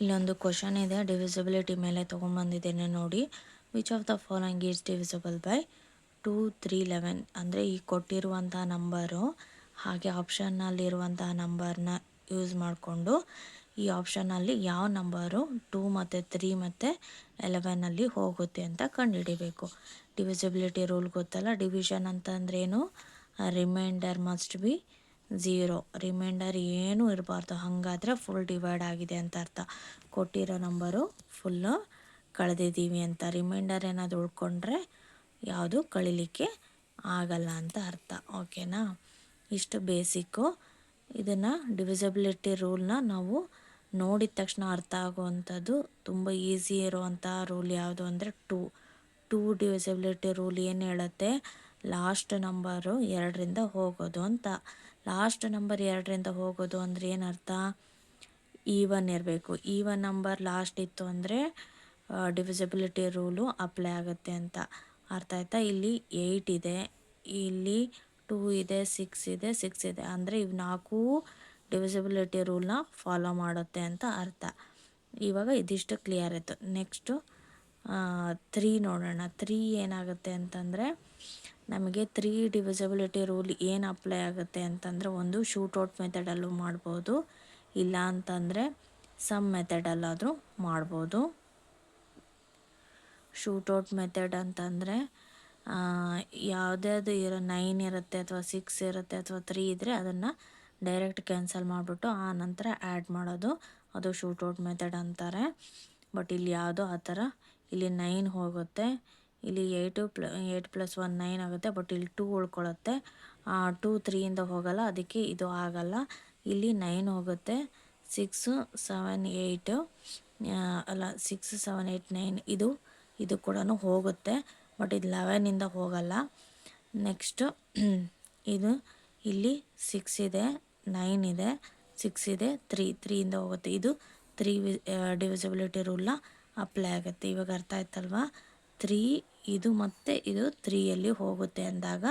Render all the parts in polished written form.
ಇಲ್ಲೊಂದು ಕ್ವಶನ್ ಇದೆ, ಡಿವಿಸಿಬಿಲಿಟಿ ಮೇಲೆ ತೊಗೊಂಡ್ಬಂದಿದ್ದೇನೆ ನೋಡಿ. Which of the following is divisible by 2, 3, 11. ಅಂದರೆ ಈ ಕೊಟ್ಟಿರುವಂಥ ನಂಬರು ಹಾಗೆ ಆಪ್ಷನ್ನಲ್ಲಿರುವಂತಹ ನಂಬರ್ನ ಯೂಸ್ ಮಾಡಿಕೊಂಡು ಈ ಆಪ್ಷನಲ್ಲಿ ಯಾವ ನಂಬರು 2 ಮತ್ತು 3 ಮತ್ತು 11ಅಲ್ಲಿ ಹೋಗುತ್ತೆ ಅಂತ ಕಂಡುಹಿಡಿಬೇಕು. ಡಿವಿಸಿಬಿಲಿಟಿ ರೂಲ್ ಗೊತ್ತಲ್ಲ, ಡಿವಿಷನ್ ಅಂತಂದ್ರೇನು, ರಿಮೈಂಡರ್ ಮಸ್ಟ್ ಬಿ 0. ರಿಮೈಂಡರ್ ಏನೂ ಇರಬಾರ್ದು, ಹಾಗಾದರೆ ಫುಲ್ ಡಿವೈಡ್ ಆಗಿದೆ ಅಂತ ಅರ್ಥ. ಕೊಟ್ಟಿರೋ ನಂಬರು ಫುಲ್ಲು ಕಳೆದಿದ್ದೀವಿ ಅಂತ. ರಿಮೈಂಡರ್ ಏನಾದರೂ ಉಳ್ಕೊಂಡ್ರೆ ಯಾವುದು ಕಳಿಲಿಕ್ಕೆ ಆಗಲ್ಲ ಅಂತ ಅರ್ಥ. ಓಕೆನಾ, ಇಷ್ಟು ಬೇಸಿಕ್ಕು. ಇದನ್ನು ಡಿವಿಸಿಬಿಲಿಟಿ ರೂಲ್ನ ನಾವು ನೋಡಿದ ತಕ್ಷಣ ಅರ್ಥ ಆಗುವಂಥದ್ದು ತುಂಬ ಈಸಿ ಇರುವಂಥ ರೂಲ್ ಯಾವುದು ಅಂದರೆ ಟೂ ಡಿವಿಸಿಬಿಲಿಟಿ ರೂಲ್ ಏನು ಹೇಳುತ್ತೆ, ಲಾಸ್ಟ್ ನಂಬರು 2ರಿಂದ ಹೋಗೋದು ಅಂತ. ಲಾಸ್ಟ್ ನಂಬರ್ 2ರಿಂದ ಹೋಗೋದು ಅಂದರೆ ಏನರ್ಥ, ಈವನ್ ಇರಬೇಕು. ಈವನ್ ನಂಬರ್ ಲಾಸ್ಟ್ ಇತ್ತು ಅಂದರೆ ಡಿವಿಸಿಬಿಲಿಟಿ ರೂಲು ಅಪ್ಲೈ ಆಗುತ್ತೆ ಅಂತ ಅರ್ಥ ಆಯ್ತಾ. ಇಲ್ಲಿ 8 ಇದೆ, ಇಲ್ಲಿ 2 ಇದೆ, 6 ಇದೆ, 6 ಇದೆ, ಅಂದರೆ ಇವು 4 ಡಿವಿಸಿಬಿಲಿಟಿ ರೂಲ್ನ ಫಾಲೋ ಮಾಡುತ್ತೆ ಅಂತ ಅರ್ಥ. ಇವಾಗ ಇದಿಷ್ಟು ಕ್ಲಿಯರ್ ಆಯಿತು. ನೆಕ್ಸ್ಟು 3 ನೋಡೋಣ. 3 ಏನಾಗುತ್ತೆ ಅಂತಂದರೆ ನಮಗೆ 3 ಡಿವಿಸಿಬಿಲಿಟಿ ರೂಲ್ ಏನು ಅಪ್ಲೈ ಆಗುತ್ತೆ ಅಂತಂದರೆ, ಒಂದು ಶೂಟೌಟ್ ಮೆಥಡಲ್ಲೂ ಮಾಡ್ಬೋದು, ಇಲ್ಲ ಅಂತಂದರೆ ಸಮ್ ಮೆಥಡಲ್ಲಾದರೂ ಮಾಡ್ಬೋದು. ಶೂಟೌಟ್ ಮೆಥಡ್ ಅಂತಂದರೆ ಯಾವುದ್ಯಾವುದು 9 ಇರುತ್ತೆ ಅಥವಾ 6 ಇರುತ್ತೆ ಅಥವಾ 3 ಇದ್ದರೆ ಅದನ್ನು ಡೈರೆಕ್ಟ್ ಕ್ಯಾನ್ಸಲ್ ಮಾಡಿಬಿಟ್ಟು ಆ ನಂತರ ಆ್ಯಡ್ ಮಾಡೋದು, ಅದು ಶೂಟೌಟ್ ಮೆಥಡ್ ಅಂತಾರೆ. ಬಟ್ ಇಲ್ಲಿ ಯಾವುದೋ ಆ ಥರ, ಇಲ್ಲಿ 9 ಹೋಗುತ್ತೆ, ಇಲ್ಲಿ 8 + 1 9 ಆಗುತ್ತೆ, ಬಟ್ ಇಲ್ಲಿ 2 ಉಳ್ಕೊಳ್ಳುತ್ತೆ. 2 3ಯಿಂದ ಹೋಗಲ್ಲ, ಅದಕ್ಕೆ ಇದು ಆಗಲ್ಲ. ಇಲ್ಲಿ 9 ಹೋಗುತ್ತೆ, 6 7 8 ಅಲ್ಲ 6 7 8 9 ಇದು ಕೂಡ ಹೋಗುತ್ತೆ, ಬಟ್ ಇದು 11ಇಂದ ಹೋಗಲ್ಲ. ನೆಕ್ಸ್ಟು ಇದು ಇಲ್ಲಿ 6 ಇದೆ, 9 ಇದೆ, 6 ಇದೆ, 3ಯಿಂದ ಹೋಗುತ್ತೆ. ಇದು 3 ಡಿವಿಸಿಬಿಲಿಟಿ ರೂಲ್ನ ಅಪ್ಲೈ ಆಗುತ್ತೆ. ಇವಾಗ ಅರ್ಥ ಆಯ್ತಲ್ವಾ. 3 ಇದು ಮತ್ತು ಇದು 3ಯಲ್ಲಿ ಹೋಗುತ್ತೆ ಅಂದಾಗ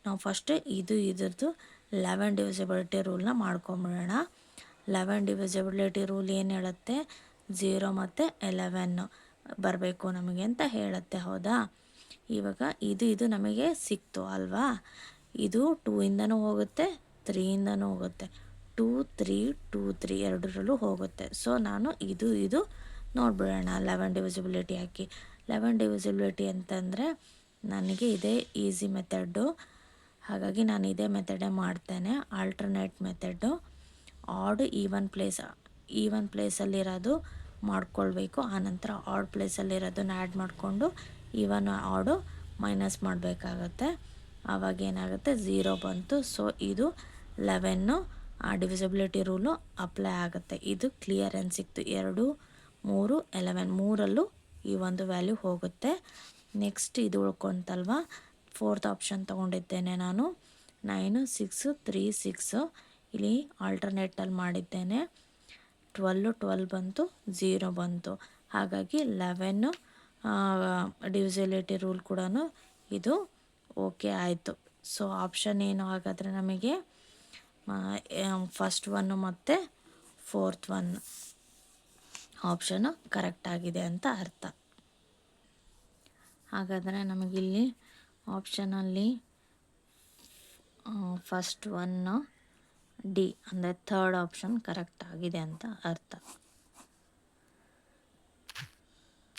ನಾವು ಫಸ್ಟ್ ಇದ್ರದ್ದು 11 ಡಿವಿಸಿಬಿಲಿಟಿ ರೂಲ್ನ ಮಾಡ್ಕೊಂಬಿಡೋಣ. 11 ಡಿವಿಸಿಬಿಲಿಟಿ ರೂಲ್ ಏನು ಹೇಳುತ್ತೆ, 0 ಮತ್ತು 11 ಬರಬೇಕು ನಮಗೆ ಅಂತ ಹೇಳುತ್ತೆ, ಹೌದಾ. ಇವಾಗ ಇದು ನಮಗೆ ಸಿಕ್ತು ಅಲ್ವಾ. ಇದು 2ಇಂದನೂ ಹೋಗುತ್ತೆ, 3ಇಂದನೂ ಹೋಗುತ್ತೆ, 2 3 2 3 ಎರಡರಲ್ಲೂ ಹೋಗುತ್ತೆ. ಸೊ ನಾನು ಇದು ನೋಡ್ಬಿಡೋಣ 11 ಡಿವಿಸಿಬಿಲಿಟಿ ಹಾಕಿ. 11 ಡಿವಿಸಿಬಿಲಿಟಿ ಅಂತಂದರೆ ನನಗೆ ಇದೇ ಈಸಿ ಮೆಥಡ್ಡು, ಹಾಗಾಗಿ ನಾನು ಇದೇ ಮೆಥಡೇ ಮಾಡ್ತೇನೆ. ಆಲ್ಟರ್ನೇಟ್ ಮೆಥಡ್ಡು, ಆಡ್ ಈವನ್ ಪ್ಲೇಸಲ್ಲಿರೋದು ಮಾಡ್ಕೊಳ್ಬೇಕು, ಆನಂತರ ಆಡ್ ಪ್ಲೇಸಲ್ಲಿರೋದನ್ನ ಆ್ಯಡ್ ಮಾಡಿಕೊಂಡು ಈವನ್ ಆಡು ಮೈನಸ್ ಮಾಡಬೇಕಾಗತ್ತೆ. ಆವಾಗ ಏನಾಗುತ್ತೆ, 0 ಬಂತು. ಸೊ ಇದು 11 ಆ ಡಿವಿಸಿಬಿಲಿಟಿ ರೂಲು ಅಪ್ಲೈ ಆಗುತ್ತೆ. ಇದು ಕ್ಲಿಯರೆನ್ಸ್ ಸಿಕ್ತು. 2 3 11 ಮೂರಲ್ಲೂ ಈ ಒಂದು ವ್ಯಾಲ್ಯೂ ಹೋಗುತ್ತೆ. ನೆಕ್ಸ್ಟ್ ಇದು ಉಳ್ಕೊಂತಲ್ವ, 4th ಆಪ್ಷನ್ ತೊಗೊಂಡಿದ್ದೇನೆ ನಾನು, 9 6 3 6. ಇಲ್ಲಿ ಆಲ್ಟರ್ನೇಟಲ್ಲಿ ಮಾಡಿದ್ದೇನೆ, 12 ಬಂತು, 0 ಬಂತು. ಹಾಗಾಗಿ 11 ಡಿವಿಸಿಬಿಲಿಟಿ ರೂಲ್ ಕೂಡ ಇದು ಓಕೆ ಆಯಿತು. ಸೊ ಆಪ್ಷನ್ ಏನು ಹಾಗಾದರೆ ನಮಗೆ ಫಸ್ಟ್ 1 ಮತ್ತು 4th 1 ಆಪ್ಷನು ಕರೆಕ್ಟ್ ಆಗಿದೆ ಅಂತ ಅರ್ಥ. ಹಾಗಾದರೆ ನಮಗಿಲ್ಲಿ ಆಪ್ಷನಲ್ಲಿ ಫಸ್ಟ್ 1 ಡಿ ಅಂದರೆ 3rd ಆಪ್ಷನ್ ಕರೆಕ್ಟ್ ಆಗಿದೆ ಅಂತ ಅರ್ಥ.